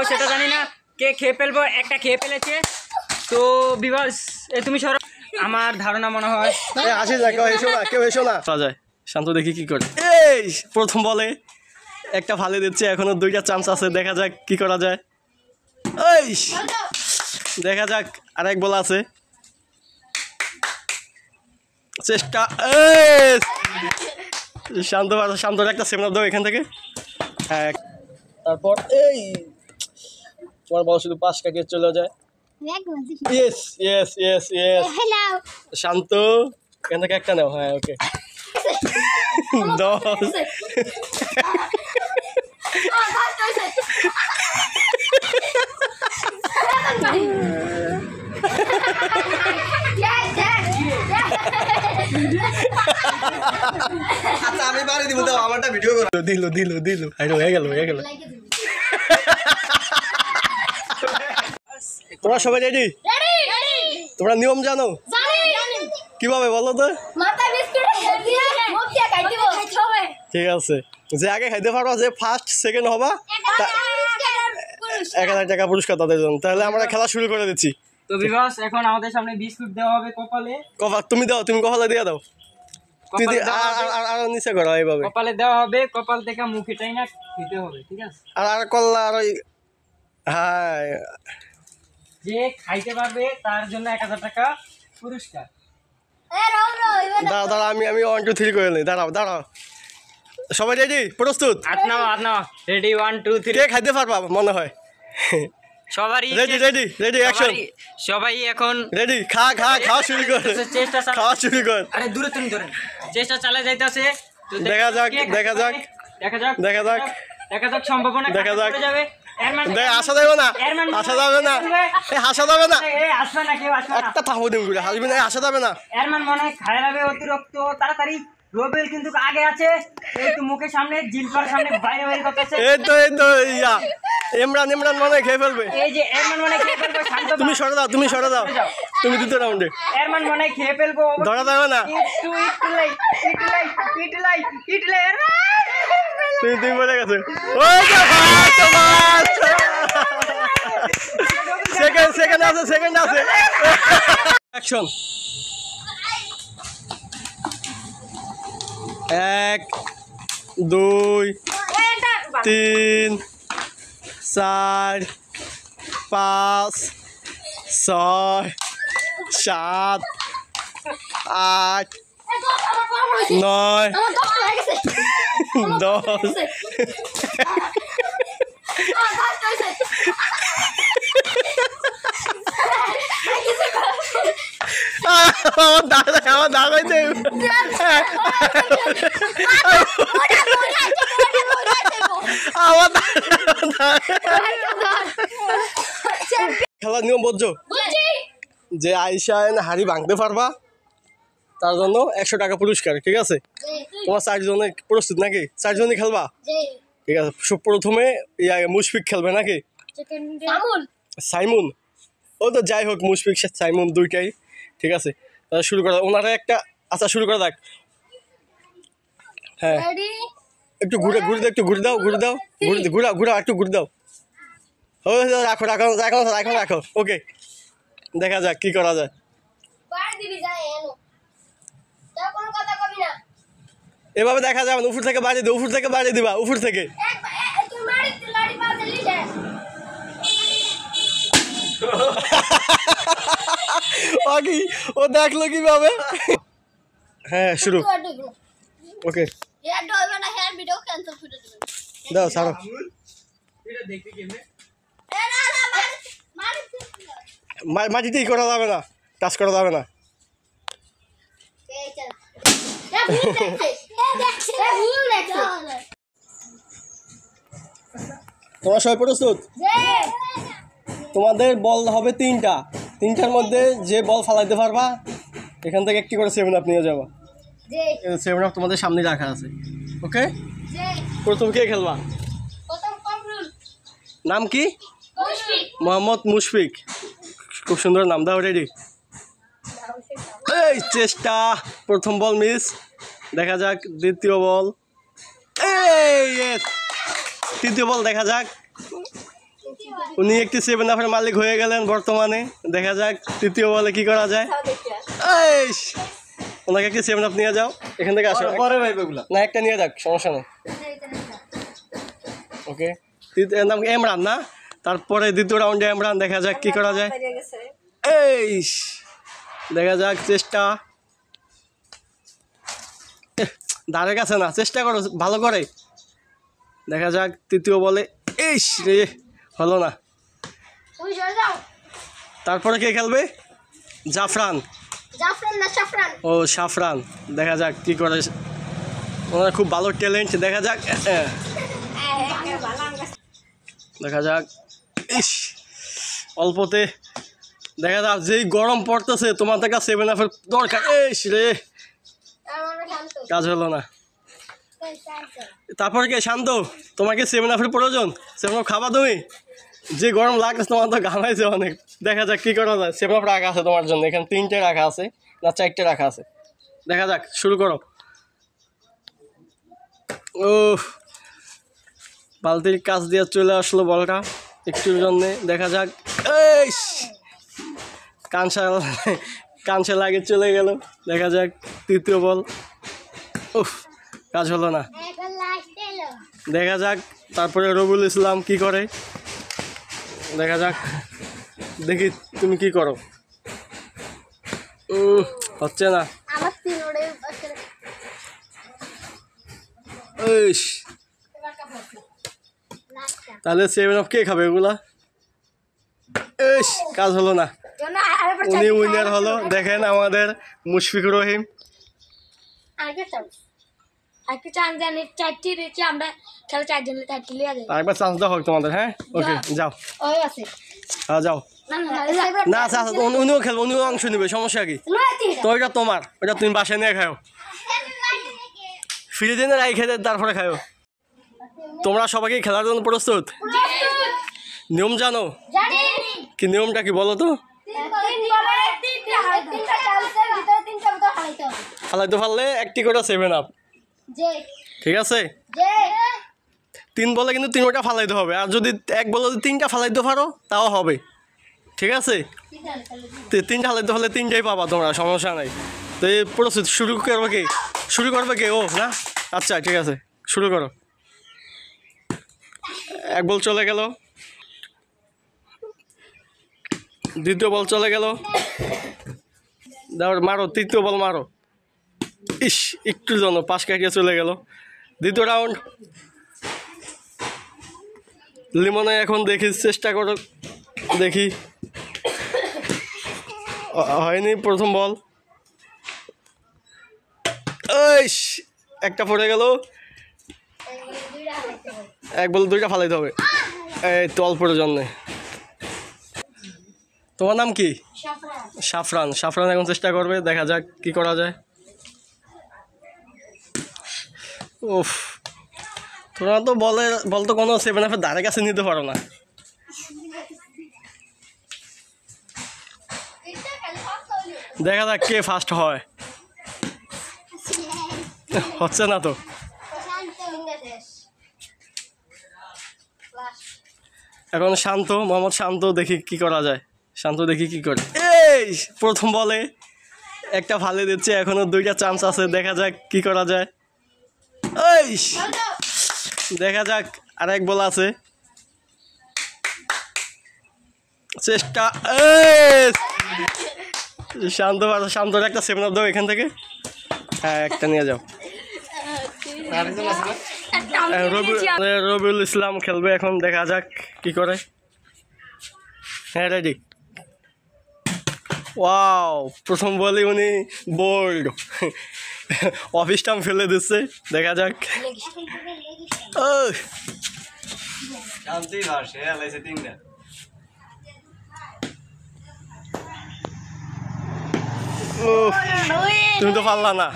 সেটা জানি না, কে খেয়ে ফেলবো, একটা খেয়ে ফেলেছে। তো বিভাস তুমি সরো, আমার ধারণা মনে হয় আসি যায়, এসো না, কেউ এসো না যায়। শান্ত দেখি কি করে। এই প্রথম বলে একটা ভালো দিচ্ছে, এখনো 2টা চান্স আছে, দেখা যাক কি করা যায়। এই দেখা যাক, আরেক বল আছে, চেষ্টা। শান্তর একটা 7 দাও এখান থেকে। হ্যাঁ, তারপর এই তোমার বল শুধু 5 কাটিয়ে চলে যায়। ইয়েস ইয়েস ইয়েস ইয়েস, শান্ত এখান থেকে একটা নাও। হ্যাঁ ওকে, 10। আচ্ছা আমি বাড়ি দিব, দাও আমারটা ভিডিও করো। দিল দিল দিল, হয়ে গেল হয়ে গেল। তোমরা সবাই রেডি? তোমরা নিয়ম জানো? কিভাবে বলো তো? ঠিক আছে, যে আগে খাইতে পারবা, যে ফার্স্ট সেকেন্ড হবা, 1000 টাকা পুরস্কার তাদের জন্য। তাহলে আমরা খেলা শুরু করে দিচ্ছি। তো বিভাস এখন আমাদের সামনে বিস্কুট দেওয়া হবে কপালে। তুমি দাও, তুমি কপালে দিয়ে দাও। আর নিচে করো এইভাবে, কপালে দেওয়া হবে, কপাল থেকে মুখেটাই না খেতে হবে, ঠিক আছে? আর করলা আর ওই, হ্যাঁ, যে খাইতে পারবে তার জন্য 1000 টাকা পুরস্কার। দাঁড়াও দাঁড়াও, আমি 1 2 3 করে নিই। দাঁড়াও দাঁড়াও, সবাই রেডি? প্রস্তুত? হাত নাও, রেডি 1 2 3। কে খাইতে পারবা মনে হয়? সবারই রেডি রেডি রেডি, অ্যাকশন। সবাই এখন রেডি, খাওয়া শুরু কর, চেষ্টা খাওয়া শুরু কর। আরে দূরে তুমি ধরেন, চেষ্টা চালিয়ে যাইতেছে। তো দেখা যাক দেখা যাক দেখা যাক দেখা যাক দেখা যাক, সম্ভাবনা দেখা যাক। যাবে। আসা যাবে না, আসা যাবে না, হাসা যাবে না, আসবে না, কেউ আসবে না, একটা থামো দিন ঘুরে হাসবি না, আসা যাবে না। এরমান মনে হয় খায় যাবে অতিরিক্ত তাড়াতাড়ি। রবিল কিন্তু আগে আছে, এই তো মুখের সামনে, জিলপার সামনে বাইরে করতেছে। এই তো ইয়া ইমরান মনে খেয়ে ফেলবে। এই যে এরমান মনে খেয়ে ফেলবে, শান্ত। তুমি সরে দাও, তুমি দ্বিতীয় রাউন্ডে। এরমান মনে খেয়ে ফেলবো, ধরা যাবে না। তুমি বলে গেছো। সেকেন্ড আছে। অ্যাকশন। 1 2 3 4 5 6 7 8 9 10। আমার দাঁড়াইতে খেলার নিয়ম বুঝছো? যে আয়শা হাড়ি ভাঙতে পারবা তার জন্য 100 টাকা পুরস্কার, ঠিক আছে? তোমার 4 জনে প্রস্তুত নাকি? 4 জনই খেলবা, ঠিক আছে? প্রথমে মুশফিক খেলবে নাকি? সাইমুন, ও তো যাই হোক, মুশফিক সাইমুন দুইটাই, ঠিক আছে? তাহলে শুরু করা, ওনারা একটা, আচ্ছা শুরু করা যাক। হ্যাঁ, একটু ঘুরে দাও, একটু ঘুরে দাও, ঘুরা একটু ঘুরে দাও। রাখো। ওকে, দেখা যাক কি করা যায়। এভাবে দেখা যাবে না, উপর থেকে বাড়ি দিবা, উপর থেকে। ও দেখলো কিভাবে। হ্যাঁ শুরু, ওকে দাও ছাড়ো। মাটিতেই করা যাবে না, টাচ করা যাবে না। তোমার সবাই প্রস্তুত? তোমাদের বল হবে 3টার মধ্যে যে বল ফালাইতে পারবা এখান থেকে একটি করে 7 আপ নিয়ে যাবা। 7 আপ তোমাদের সামনে রাখা আছে, ওকে? প্রথম কে খেলবা? নাম কি? মোহাম্মদ মুশফিক, খুব সুন্দর নাম। দাও, রেডি? এই চেষ্টা, প্রথম বল মিস, দেখা যাক দ্বিতীয় বল, এই তৃতীয় বল দেখা যাক। উনি একটি 7 আপের মালিক হয়ে গেলেন বর্তমানে। দেখা যাক তৃতীয় বলে কি করা যায়। এইস, ওনাকে একটি 7 আপ নিয়ে যাও এখান থেকে। আসো পরে ভাই এগুলা না, একটা নিয়ে যাক, সমস্যা নেই। ওকে, এর নাম ইমরান না? তারপরে দ্বিতীয় রাউন্ডে ইমরান, দেখা যাক কি করা যায়। এইস, দেখা যাক চেষ্টা। ধারে কাছে না, চেষ্টা করো ভালো করে। দেখা যাক তৃতীয় বলে। এইস রে, হলো না। তারপরে কে খেলবে? জাফরান। ও সাফরান, দেখা যাক কি করে। ওনার খুব ভালো ট্যালেন্ট, দেখা যাক। দেখা যাক। ইস, অল্পতে দেখা যাক। যেই গরম পড়তেছে তোমাদের কাছে 7 আপের দরকার। ইস রে, কাজ হলো না। তারপর কে? শান্ত, তোমাকে 7 আপের প্রয়োজন? 7 আপ খাবা তুমি? যে গরম লাগছে তোমার তো ঘামাইছে অনেক। দেখা যাক কি করা যায়। 7 আপ রাখা আছে তোমার জন্য, এখানে 3টে রাখা আছে না 4টে রাখা আছে। দেখা যাক, শুরু করো। ও, বালতির কাছ দিয়ে চলে আসলো বলটা একটুর জন্যে। দেখা যাক। এই কানসা লাগে চলে গেল। দেখা যাক তৃতীয় বল। উফ, কাজ হলো না। দেখা যাক তারপরে রবিউল ইসলাম কি করে। দেখা যাক, দেখি তুমি কি করো। হচ্ছে না। ইস, তাহলে 7 আপ কে খাবে এগুলা? ইস, কাজ হলো না। উনি উইনার হলো। দেখেন আমাদের মুশফিকুর রহিম। আরেকবার চান্স দাও হোক তোমাদের। হ্যাঁ, ওকে, যাও। হ্যাঁ, যাও। না আচ্ছা, উনিও খেলবো, উনিও অংশ নেবে, সমস্যা কি? তো ওইটা তোমার, ওইটা তুমি বাসায় নিয়ে খাও। ফ্রি দিনে রাই খেতে তারপরে খাও। তোমরা সবাইকে খেলার জন্য প্রস্তুত? নিয়ম জানো? কি নিয়মটা কি বলো তো? ফালাইতে পারলে একটি করে 7 আপ, ঠিক আছে? 3 বলে কিন্তু 3টা ফালাইতে হবে। আর যদি 1 বলে 3টা ফালাইতে পারো তাও হবে, ঠিক আছে? 3টা ফালাইতে পারলে 3টাই পাবা তোমরা, সমস্যা নাই। তো এই প্রস্তুত, শুরু করবে কে? শুরু করবে কে? ও না, আচ্ছা ঠিক আছে, শুরু করো। 1 বল চলে গেল, দ্বিতীয় বল চলে গেল। দাও, মারো, তৃতীয় বল মারো। ইস, একটুর জন্য 5 কাটিয়ে চলে গেল। দ্বিতীয় রাউন্ড। লিমনে এখন দেখি, চেষ্টা করো, দেখি। হয়নি প্রথম বল। ইস, একটা পড়ে গেল। 1 বল 2টা ফালাইতে হবে। এই তো অল্পের জন্যে। তোমার নাম কি? সাফরান। সাফরান এখন চেষ্টা করবে, দেখা যাক কি করা যায়। উফ, তোমরা তো বলতো কোনো 7 আপের ধারে কাছে নিতে পারো না। দেখা যাক কে ফার্স্ট হয়। হচ্ছে না তো। এখন শান্ত, মোহাম্মদ শান্ত, দেখি কি করা যায়। শান্ত দেখি কি করে। এই প্রথম বলে একটা ফালে দিচ্ছে, এখনো 2টা চান্স আছে। দেখা যাক কি করা যায়। এই দেখা যাক, আর 1 বল আছে, চেষ্টা। শান্ত, শান্তর একটা 7 আপ দাও এখান থেকে। হ্যাঁ, একটা নিয়ে যাও। রবিউল ইসলাম খেলবে এখন, দেখা যাক কি করে। হ্যাঁ, রেডি। ওয়াও, প্রথম বলে উনি বোল্ড, অফিস টাইম ফেলে দিচ্ছে। দেখা যাক। তুমি তো পারলা না।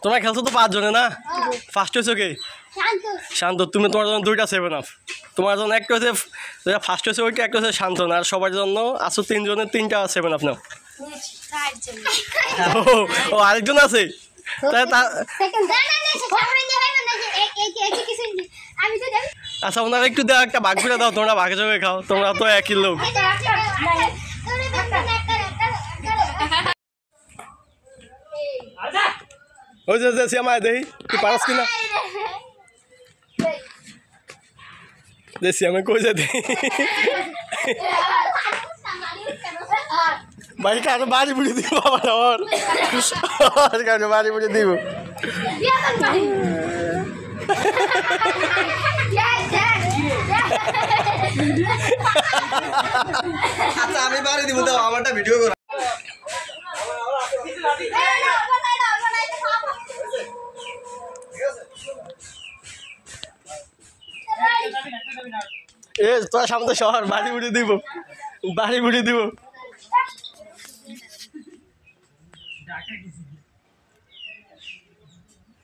তোমরা খেলছো তো 5 জনে না? ফার্স্ট হয়েছো কে? শান্ত। তুমি, তোমার জন্য 2টা 7 আপ। তোমার জন্য একটা হচ্ছে, যেটা ফার্স্ট হয়েছে ওইটা, একটা হচ্ছে শান্ত না। আর সবার জন্য আছো 3 জনের 3টা 7 আপ নাও। ও, আরেকজন আছে? আচ্ছা ওনারা একটু দাও, একটা ভাগ করে দাও, তোমরা ভাগে জমে খাও, তোমরা তো একই লোক। ওই যে শ্যামায় দেখি তুই পারস কিনা, শ্যামে কই যা দেখি ভাই কারো বাড়ি বুড়ি দিব আমার কারো বাড়ি বুড়ি দিব। আচ্ছা আমি বাড়ি দিব, তো আমারটা ভিডিও করা। এ তোর সামনে শহর, বাড়ি বুড়ি দিব, বাড়ি বুড়ি দিব।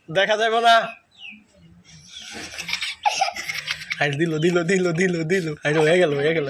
দেখা যাবে না। দিল দিল দিল দিল দিল হয়ে গেল হয়ে গেল।